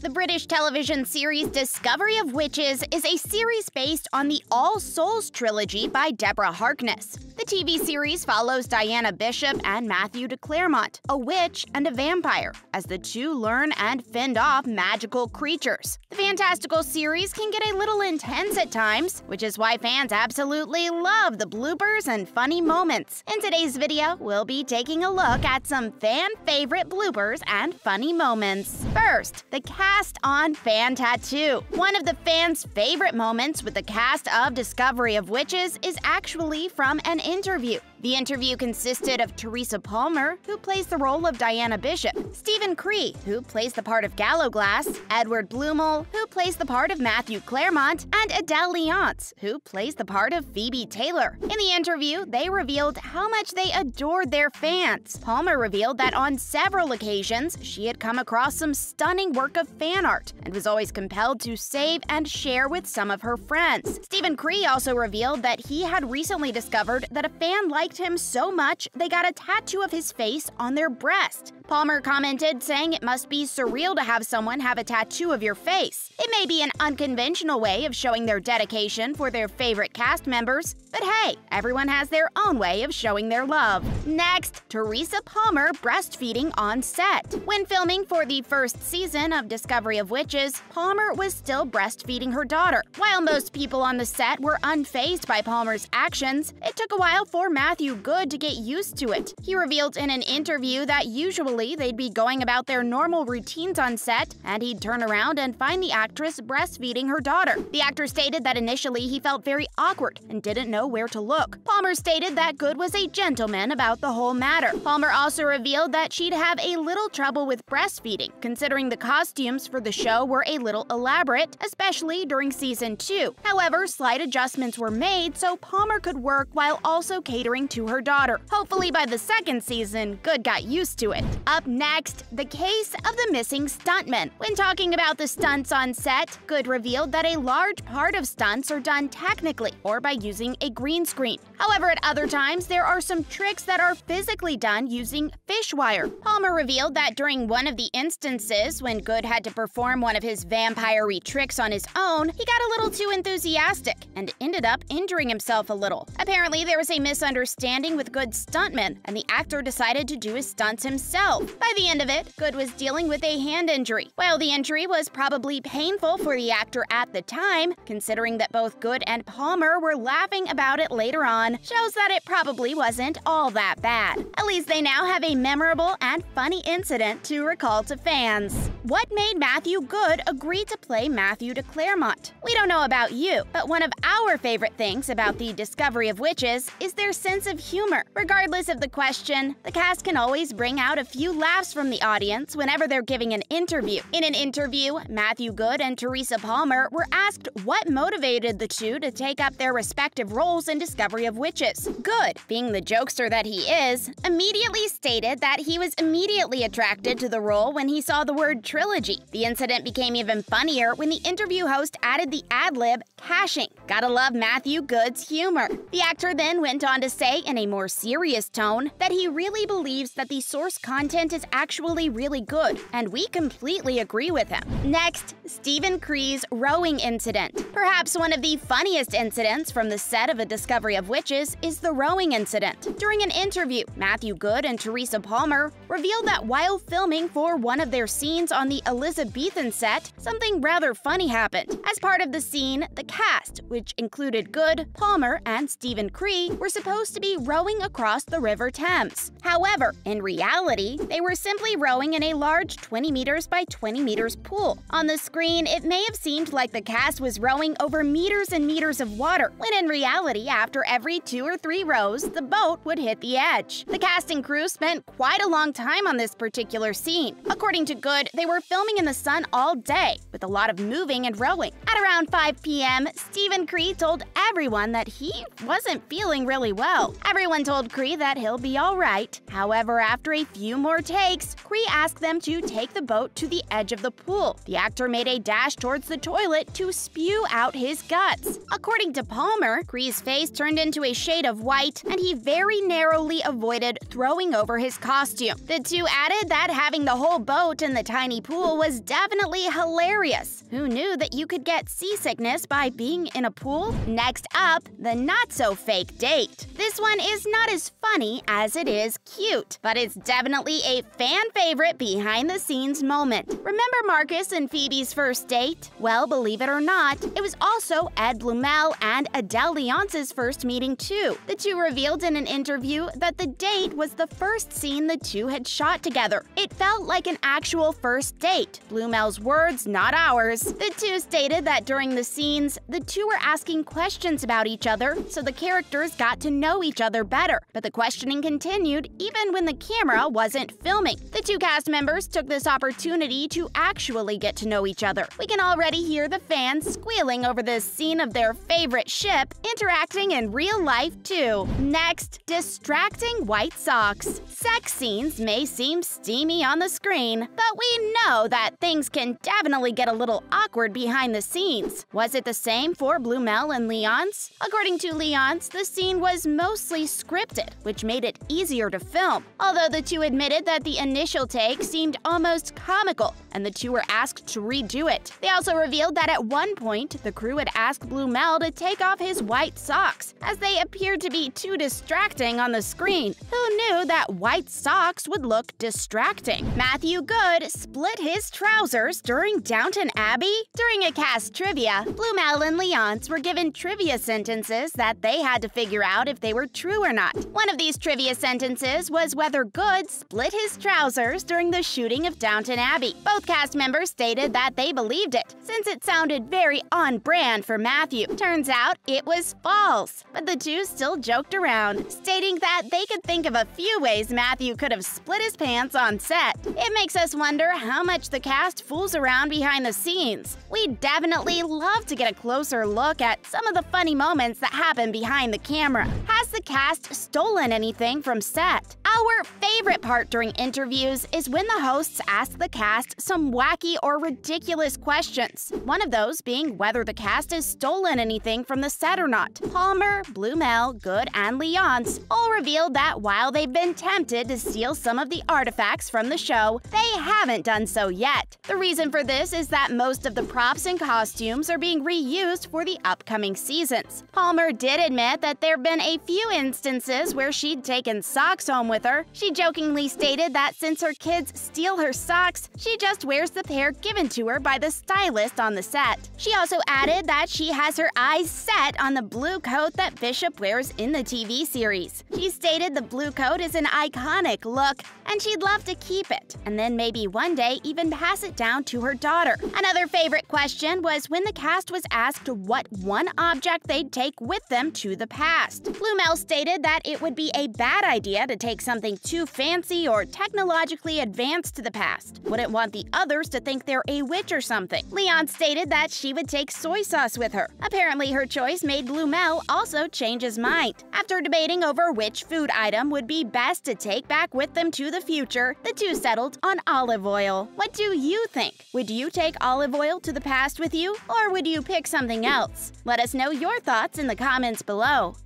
The British television series Discovery of Witches is a series based on the All Souls Trilogy by Deborah Harkness. The TV series follows Diana Bishop and Matthew Clairmont, a witch and a vampire, as the two learn and fend off magical creatures. The fantastical series can get a little intense at times, which is why fans absolutely love the bloopers and funny moments. In today's video, we'll be taking a look at some fan-favorite bloopers and funny moments. First, the cast on Fan Tattoo. One of the fans' favorite moments with the cast of Discovery of Witches is actually from an interview. The interview consisted of Teresa Palmer, who plays the role of Diana Bishop, Stephen Cree, who plays the part of Gallowglass, Edward Bluemel, who plays the part of Matthew Clairmont, and Adele Leonce, who plays the part of Phoebe Taylor. In the interview, they revealed how much they adored their fans. Palmer revealed that on several occasions, she had come across some stunning work of fan art and was always compelled to save and share with some of her friends. Stephen Cree also revealed that he had recently discovered that a fan liked him so much they got a tattoo of his face on their breast. Palmer commented, saying it must be surreal to have someone have a tattoo of your face. It may be an unconventional way of showing their dedication for their favorite cast members, but hey, everyone has their own way of showing their love. Next, Teresa Palmer breastfeeding on set. When filming for the first season of Discovery of Witches, Palmer was still breastfeeding her daughter. While most people on the set were unfazed by Palmer's actions, it took a while for Matthew Goode to get used to it. He revealed in an interview that usually they'd be going about their normal routines on set, and he'd turn around and find the actress breastfeeding her daughter. The actor stated that initially he felt very awkward and didn't know where to look. Palmer stated that Goode was a gentleman about the whole matter. Palmer also revealed that she'd have a little trouble with breastfeeding, considering the costumes for the show were a little elaborate, especially during season 2. However, slight adjustments were made so Palmer could work while also catering to her daughter. Hopefully by the second season, Goode got used to it. Up next, the case of the missing stuntman. When talking about the stunts on set, Goode revealed that a large part of stunts are done technically or by using a green screen. However, at other times, there are some tricks that are physically done using fish wire. Palmer revealed that during one of the instances when Goode had to perform one of his vampire-y tricks on his own, he got a little too enthusiastic and ended up injuring himself a little. Apparently, there was a misunderstanding with Goode's stuntman, and the actor decided to do his stunts himself. By the end of it, Goode was dealing with a hand injury. While the injury was probably painful for the actor at the time, considering that both Goode and Palmer were laughing about it later on, shows that it probably wasn't all that bad. At least they now have a memorable and funny incident to recall to fans. What made Matthew Goode agree to play Matthew Clairmont? We don't know about you, but one of our favorite things about the Discovery of Witches is their sense of humor. Regardless of the question, the cast can always bring out a few laughs from the audience whenever they're giving an interview. In an interview, Matthew Goode and Teresa Palmer were asked what motivated the two to take up their respective roles in Discovery of Witches. Goode, being the jokester that he is, immediately stated that he was immediately attracted to the role when he saw the word trilogy. The incident became even funnier when the interview host added the ad-lib caching. Gotta love Matthew Goode's humor. The actor then went on to say in a more serious tone that he really believes that the source content is actually really good, and we completely agree with him. Next, Stephen Cree's rowing incident. Perhaps one of the funniest incidents from the set of A Discovery of Witches is the rowing incident. During an interview, Matthew Goode and Teresa Palmer revealed that while filming for one of their scenes on the Elizabethan set, something rather funny happened. As part of the scene, the cast, which included Goode, Palmer, and Stephen Cree, were supposed to be rowing across the River Thames. However, in reality, they were simply rowing in a large 20 meters by 20 meters pool. On the screen, it may have seemed like the cast was rowing over meters and meters of water, when in reality, after every 2 or 3 rows, the boat would hit the edge. The cast and crew spent quite a long time on this particular scene. According to Goode, they were filming in the sun all day, with a lot of moving and rowing. At around 5 p.m., Stephen Cree told everyone that he wasn't feeling really well. Everyone told Cree that he'll be alright. However, after a few more takes, Cree asked them to take the boat to the edge of the pool. The actor made a dash towards the toilet to spew out his guts. According to Palmer, Cree's face turned into a shade of white, and he very narrowly avoided throwing over his costume. The two added that having the whole boat in the tiny pool was definitely hilarious. Who knew that you could get seasickness by being in a pool? Next up, the not-so-fake date. This one is not as funny as it is cute, but it's definitely a fan favorite behind-the-scenes moment. Remember Marcus and Phoebe's first date? Well, believe it or not, it was also Ed Bluemel and Adele Leonce's first meeting too. The two revealed in an interview that the date was the first scene the two had shot together. It felt like an actual first date. Bluemel's words, not ours. The two stated that during the scenes, the two were asking questions about each other, so the characters got to know each other better. But the questioning continued even when the camera wasn't filming. The two cast members took this opportunity to actually get to know each other. We can already hear the fans squealing over this scene of their favorite ship interacting in real life too. Next, distracting white socks. Sex scenes may seem steamy on the screen, but we know that things can definitely get a little awkward behind the scenes. Was it the same for Bluemel and Leonce? According to Leonce, the scene was mostly scripted, which made it easier to film. Although the two admitted that the initial take seemed almost comical, and the two were asked to redo it. They also revealed that at one point, the crew had asked Bluemel to take off his white socks, as they appeared to be too distracting on the screen. Who knew that white socks would look distracting? Matthew Goode split his trousers during Downton Abbey? During a cast trivia, Bluemel and Leonce were given trivia sentences that they had to figure out if they were true or not. One of these trivia sentences was whether Goode split his trousers during the shooting of Downton Abbey. Both cast members stated that they believed it, since it sounded very on brand for Matthew. Turns out it was false, but the two still joked around, stating that they could think of a few ways Matthew could have split his pants on set. It makes us wonder how much the cast fools around behind the scenes. We'd definitely love to get a closer look at some of the funny moments that happen behind the camera. Has the cast stolen anything from set? Our favorite part during interviews is when the hosts ask the cast some wacky or ridiculous questions. One of those being whether the cast has stolen anything from the set or not. Palmer, Bluemel, Goode, and Leonce all revealed that while they've been tempted to steal some of the artifacts from the show, they haven't done so yet. The reason for this is that most of the props and costumes are being reused for the upcoming seasons. Palmer did admit that there have been a few instances where she'd taken socks home with her. She jokingly stated that since her kids steal her socks, she just wears the pair given to her by the stylist on the set. She also added that she has her eyes set on the blue coat that Bishop wears in the TV series. She stated the blue coat is an iconic look, and she'd love to keep it, and then maybe one day even pass it down to her daughter. Another favorite question was when the cast was asked what one object they'd take with them to the past. Bluemel stated that it would be a bad idea to take something too fancy or technologically advanced to the past. Wouldn't want the others to think they're a witch or something. Leonce stated that she would take soy sauce with her. Apparently her choice made Bluemel also change his mind. After debating over which food item would be best to take back with them to the future, the two settled on olive oil. What do you think? Would you take olive oil to the past with you, or would you pick something else? Let us know your thoughts in the comments below.